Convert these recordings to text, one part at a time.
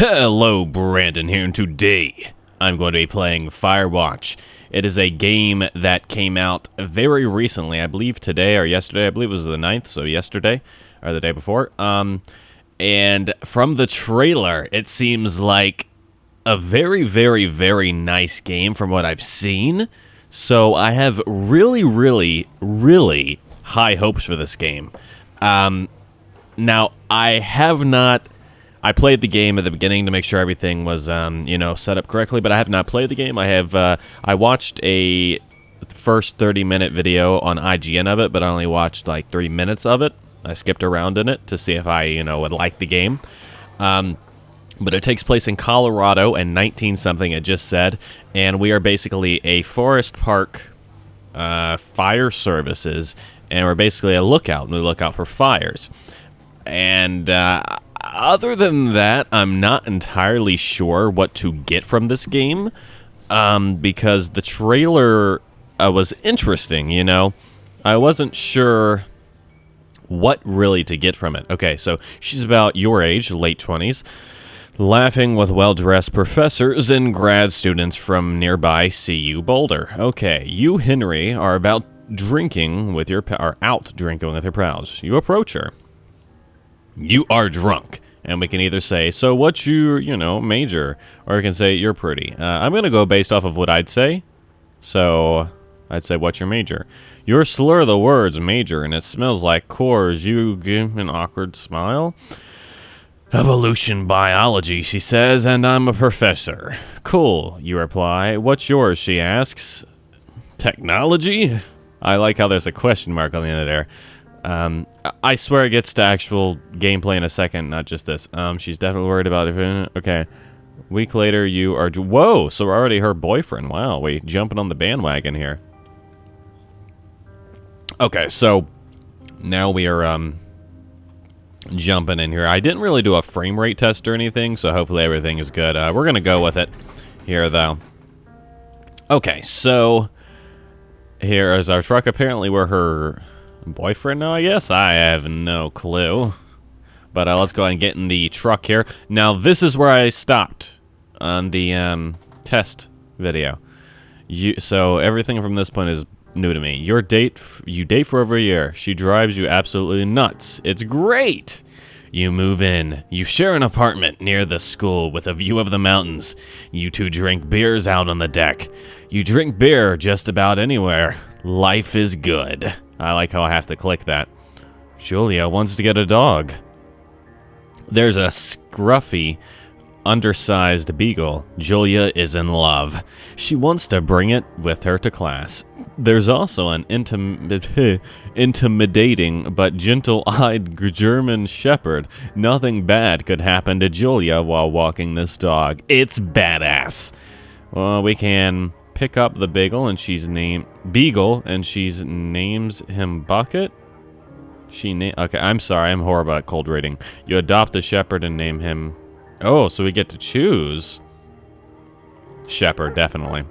Hello, Brandon here, and today I'm going to be playing Firewatch. It is a game that came out very recently, I believe today or yesterday. I believe it was the 9th, so yesterday or the day before. And from the trailer, it seems like a very, very, very nice game from what I've seen. So I have really, really, really high hopes for this game. Now, I played the game at the beginning to make sure everything was, set up correctly, but I have not played the game. I watched a first 30-minute video on IGN of it, but I only watched like 3 minutes of it. I skipped around in it to see if I, would like the game. But it takes place in Colorado and 19-something, it just said, and we are basically a forest park fire services, and we're basically a lookout, and we look out for fires. And other than that, I'm not entirely sure what to get from this game, because the trailer was interesting, I wasn't sure what really to get from it. Okay, so she's about your age, late 20s, laughing with well-dressed professors and grad students from nearby CU Boulder. Okay, you, Henry, are out drinking with your pals. You approach her. You are drunk. And we can either say, so what's your, major? Or we can say, you're pretty. I'm going to go based off of what I'd say. So I'd say, what's your major? Your slur the words major, and it smells like cores. You give an awkward smile. Evolution biology, she says, and I'm a professor. Cool, you reply. What's yours, she asks. Technology? I like how there's a question mark on the end of there. I swear it gets to actual gameplay in a second, not just this. She's definitely worried about it. Okay. Week later, you are... Whoa, so we're already her boyfriend. Wow, we jumping on the bandwagon here. Okay, so now we are, jumping in here. I didn't really do a frame rate test or anything, so hopefully everything is good. We're gonna go with it here, though. Okay, so here is our truck. Apparently we're her boyfriend now, I guess? I have no clue. But let's go ahead and get in the truck here. Now, this is where I stopped on the test video. So everything from this point is new to me. You date for over a year. She drives you absolutely nuts. It's great! You move in. You share an apartment near the school with a view of the mountains. You two drink beers out on the deck. You drink beer just about anywhere. Life is good. I like how I have to click that. Julia wants to get a dog. There's a scruffy, undersized beagle. Julia is in love. She wants to bring it with her to class. There's also an intimidating but gentle-eyed German shepherd. Nothing bad could happen to Julia while walking this dog. It's badass. Well, we can pick up the beagle, and she's named Beagle, and she's names him Bucket. Okay, I'm sorry, I'm horrible at cold reading. You adopt the shepherd and name him. Oh, so we get to choose. Shepherd, definitely.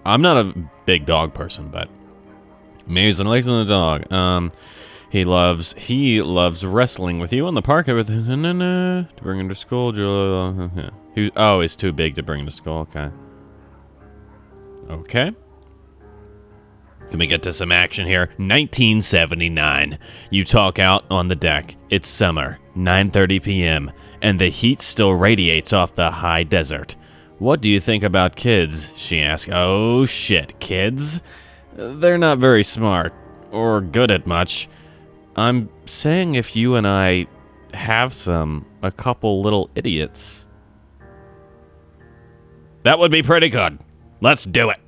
I'm not a big dog person, but Mason likes the dog. He loves wrestling with you in the park. To bring him to school. He's too big to bring to school. Okay. Okay. Can we get to some action here? 1979. You talk out on the deck. It's summer, 9:30 p.m., and the heat still radiates off the high desert. What do you think about kids? She asks. Oh shit, kids? They're not very smart, or good at much. I'm saying if you and I have a couple little idiots. That would be pretty good. Let's do it.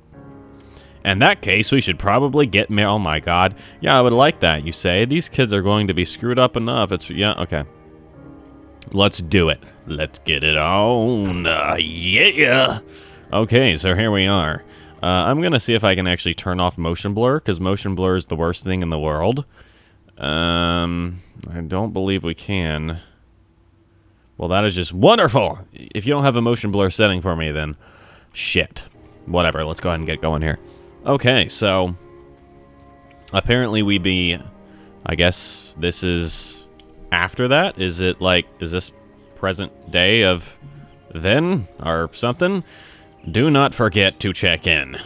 In that case, we should probably get married. Oh my god. Yeah, I would like that, you say. These kids are going to be screwed up enough. Yeah, okay. Let's do it. Let's get it on. Yeah. Okay, so here we are. I'm going to see if I can actually turn off motion blur, because motion blur is the worst thing in the world. I don't believe we can. Well, that is just wonderful. If you don't have a motion blur setting for me, then shit. Whatever, let's go ahead and get going here. Okay, so apparently I guess this is after that. Is this present day of then or something, do not forget to check in.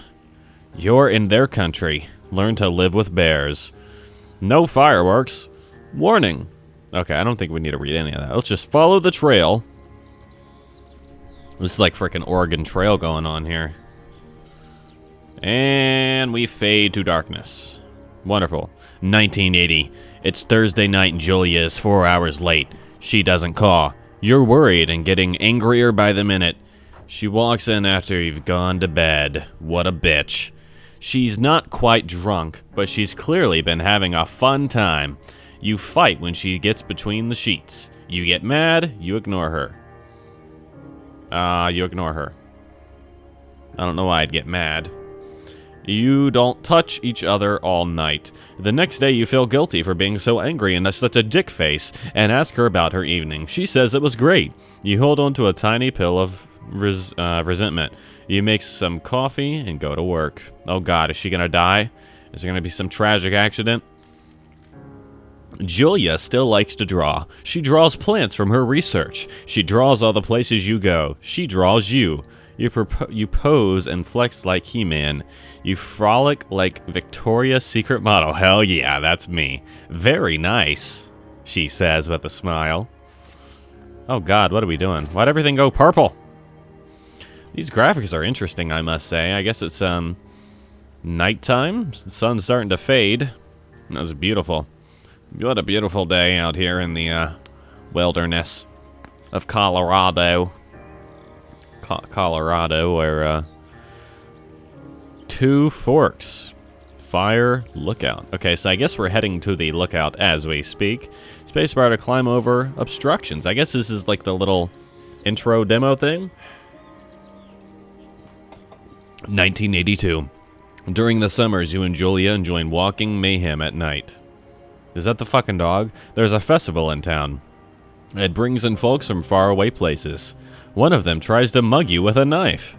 You're in their country. Learn to live with bears. No fireworks. Warning. Okay, I don't think we need to read any of that. Let's just follow the trail. This is like frickin' Oregon Trail going on here. And we fade to darkness. Wonderful. 1980. It's Thursday night and Julia is 4 hours late. She doesn't call. You're worried and getting angrier by the minute. She walks in after you've gone to bed. What a bitch. She's not quite drunk, but she's clearly been having a fun time. You fight when she gets between the sheets. You get mad, you ignore her. You ignore her. I don't know why I'd get mad. You don't touch each other all night. The next day you feel guilty for being so angry and such a dick face, and ask her about her evening. She says it was great. You hold on to a tiny pill of resentment. You make some coffee and go to work. Oh god, is she gonna die? Is there gonna be some tragic accident? Julia still likes to draw. She draws plants from her research. She draws all the places you go. She draws you. You pose and flex like He-Man. You frolic like Victoria's Secret model. Hell yeah, that's me. Very nice, she says with a smile. Oh god, what are we doing? Why'd everything go purple? These graphics are interesting, I must say. I guess it's nighttime. The sun's starting to fade. That was beautiful. What a beautiful day out here in the wilderness of Colorado. Colorado, where Two Forks Fire Lookout. Okay, so I guess we're heading to the lookout as we speak. Spacebar to climb over obstructions. I guess this is like the little intro demo thing. 1982. During the summers, you and Julia enjoy walking mayhem at night. Is that the fucking dog? There's a festival in town. It brings in folks from faraway places. One of them tries to mug you with a knife.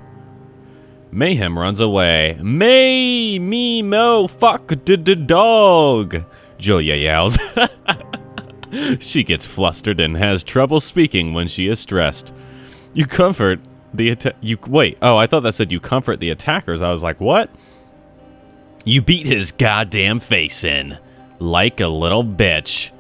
Mayhem runs away. Me, mo, fuck, dog, Julia yells. She gets flustered and has trouble speaking when she is stressed. You comfort the wait, oh, I thought that said you comfort the attackers. I was like, what? You beat his goddamn face in. Like a little bitch.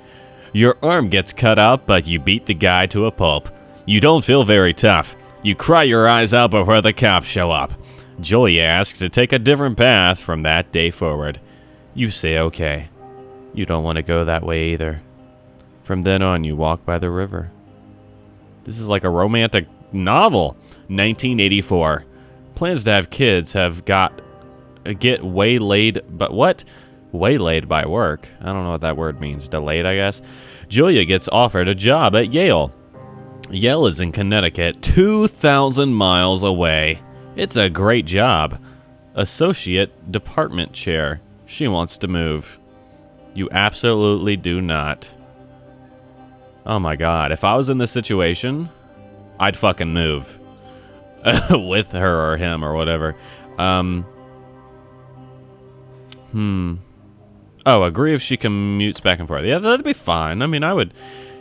Your arm gets cut out, but you beat the guy to a pulp. You don't feel very tough. You cry your eyes out before the cops show up. Julia asks to take a different path from that day forward. You say okay. You don't want to go that way either. From then on, you walk by the river. This is like a romantic novel. 1984. Plans to have kids have get waylaid, but what? Waylaid by work. I don't know what that word means. Delayed, I guess. Julia gets offered a job at Yale. Yale is in Connecticut, 2,000 miles away. It's a great job. Associate department chair. She wants to move. You absolutely do not. Oh my god, if I was in this situation, I'd fucking move. With her or him or whatever. Oh, agree if she commutes back and forth. Yeah, that'd be fine. I mean, I would...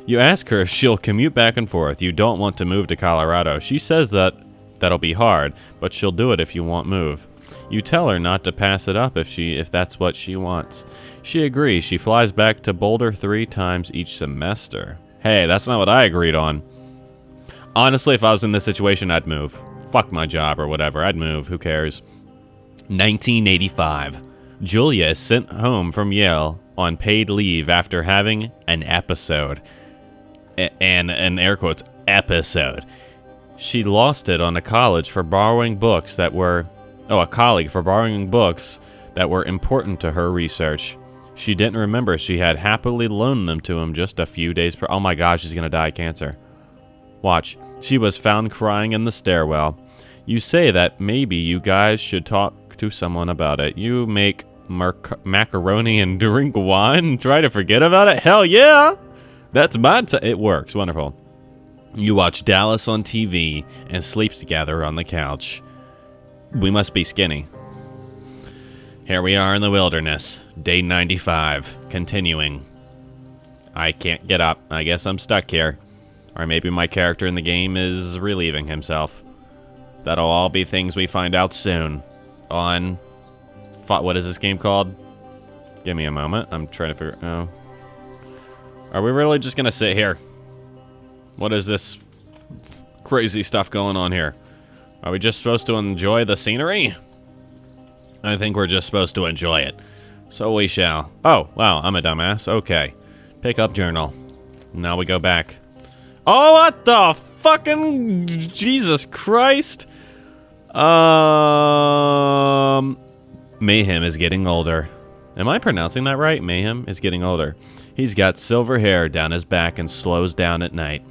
You ask her if she'll commute back and forth. You don't want to move to Colorado. She says that'll be hard, but she'll do it if you won't move. You tell her not to pass it up if that's what she wants. She agrees. She flies back to Boulder 3 times each semester. Hey, that's not what I agreed on. Honestly, if I was in this situation, I'd move. Fuck my job or whatever. I'd move. Who cares? 1985. Julia is sent home from Yale on paid leave after having an episode. And an air quotes, episode. She lost it on a colleague for borrowing books that were important to her research. She didn't remember she had happily loaned them to him just a few days oh my gosh, she's gonna die of cancer. Watch. She was found crying in the stairwell. You say that maybe you guys should talk to someone about it. You make macaroni and drink wine and try to forget about it? Hell yeah! That's it works. Wonderful. You watch Dallas on TV and sleep together on the couch. We must be skinny. Here we are in the wilderness. Day 95. Continuing. I can't get up. I guess I'm stuck here. Or maybe my character in the game is relieving himself. That'll all be things we find out soon. On... What is this game called? Give me a moment. I'm trying to figure... Oh. Are we really just gonna sit here? What is this crazy stuff going on here? Are we just supposed to enjoy the scenery? I think we're just supposed to enjoy it. So we shall. Oh, wow, I'm a dumbass. Okay. Pick up journal. Now we go back. Oh, what the fucking... Jesus Christ. Mayhem is getting older. Am I pronouncing that right? Mayhem is getting older. He's got silver hair down his back and slows down at night.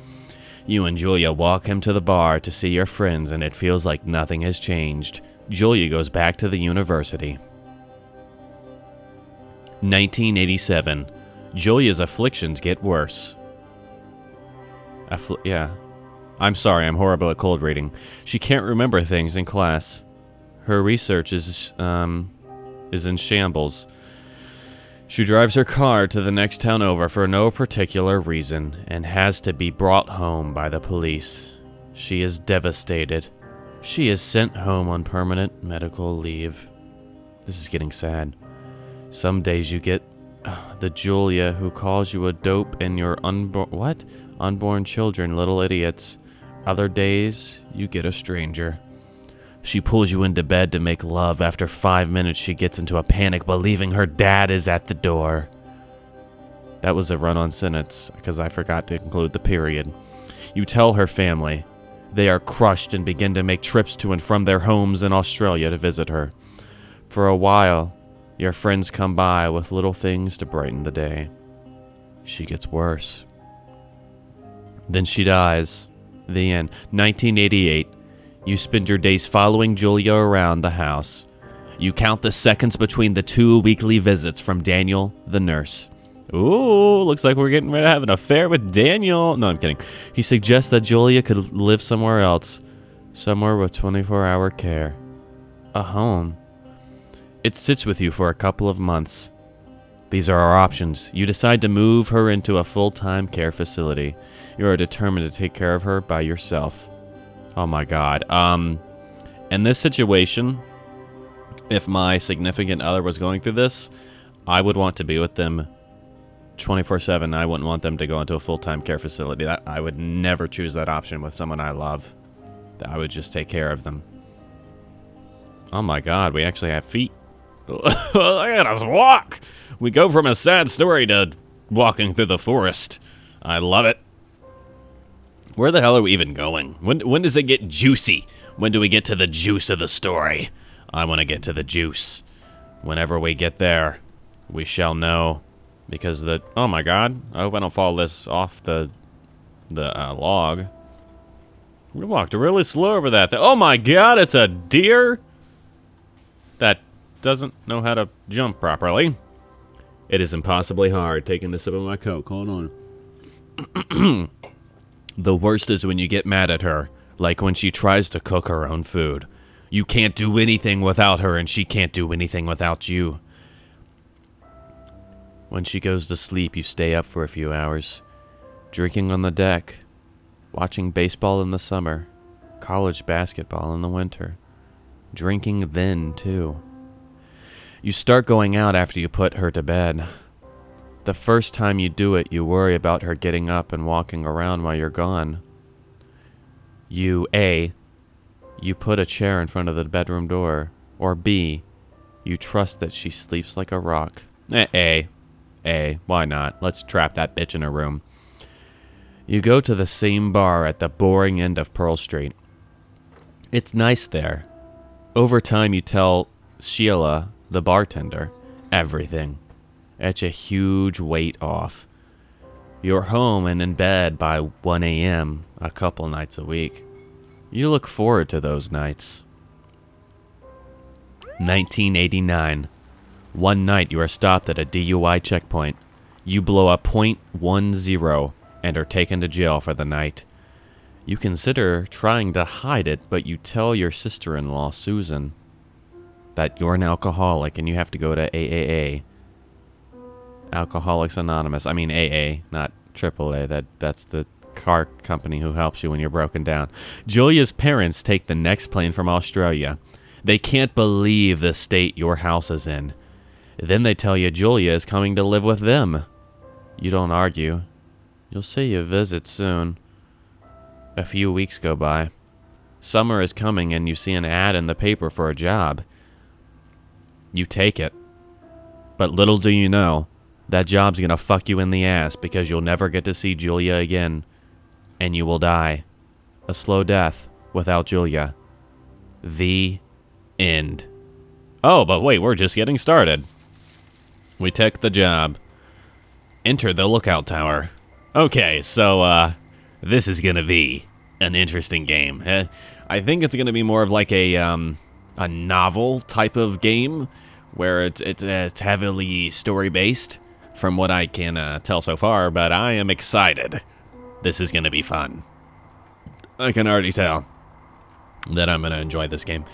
You and Julia walk him to the bar to see your friends, and it feels like nothing has changed. Julia goes back to the university. 1987. Julia's afflictions get worse. Yeah. I'm sorry, I'm horrible at cold reading. She can't remember things in class. Her research is in shambles. She drives her car to the next town over for no particular reason and has to be brought home by the police. She is devastated. She is sent home on permanent medical leave. This is getting sad. Some days you get the Julia who calls you a dope and your unborn children, little idiots. Other days you get a stranger. She pulls you into bed to make love. After 5 minutes, she gets into a panic, believing her dad is at the door. That was a run-on sentence, because I forgot to include the period. You tell her family. They are crushed and begin to make trips to and from their homes in Australia to visit her. For a while, your friends come by with little things to brighten the day. She gets worse. Then she dies. The end. 1988. You spend your days following Julia around the house. You count the seconds between the 2 weekly visits from Daniel, the nurse. Ooh, looks like we're getting ready to have an affair with Daniel. No, I'm kidding. He suggests that Julia could live somewhere else. Somewhere with 24-hour care. A home. It sits with you for a couple of months. These are our options. You decide to move her into a full-time care facility. You are determined to take care of her by yourself. Oh my god. In this situation, if my significant other was going through this, I would want to be with them 24/7. I wouldn't want them to go into a full-time care facility. I would never choose that option with someone I love. I would just take care of them. Oh my god, we actually have feet. Look at us walk! We go from a sad story to walking through the forest. I love it. Where the hell are we even going? When does it get juicy? When do we get to the juice of the story? I want to get to the juice. Whenever we get there, we shall know. Because the... Oh my god. I hope I don't fall this off the log. We walked really slow over that. Oh my god, it's a deer that doesn't know how to jump properly. It is impossibly hard taking a sip of my Coke. Hold on. The worst is when you get mad at her, like when she tries to cook her own food. You can't do anything without her, and she can't do anything without you. When she goes to sleep, you stay up for a few hours, drinking on the deck, watching baseball in the summer, college basketball in the winter, drinking then, too. You start going out after you put her to bed. The first time you do it, you worry about her getting up and walking around while you're gone. You put a chair in front of the bedroom door. Or B, you trust that she sleeps like a rock. A, why not? Let's trap that bitch in her room. You go to the same bar at the boring end of Pearl Street. It's nice there. Over time, you tell Sheila, the bartender, everything. It's a huge weight off. You're home and in bed by 1 a.m. a couple nights a week. You look forward to those nights. 1989. One night you are stopped at a DUI checkpoint. You blow a .10 and are taken to jail for the night. You consider trying to hide it, but you tell your sister-in-law, Susan, that you're an alcoholic and you have to go to AAA. Alcoholics Anonymous. I mean AA, not AAA. That's the car company who helps you when you're broken down. Julia's parents take the next plane from Australia. They can't believe the state your house is in. Then they tell you Julia is coming to live with them. You don't argue. You'll see you visit soon. A few weeks go by. Summer is coming and you see an ad in the paper for a job. You take it. But little do you know, that job's gonna fuck you in the ass because you'll never get to see Julia again. And you will die. A slow death without Julia. The end. Oh, but wait, we're just getting started. We take the job. Enter the lookout tower. Okay, so, this is gonna be an interesting game. I think it's gonna be more of like a novel type of game, where it's heavily story-based, from what I can tell so far, but I am excited. This is gonna be fun. I can already tell that I'm gonna enjoy this game.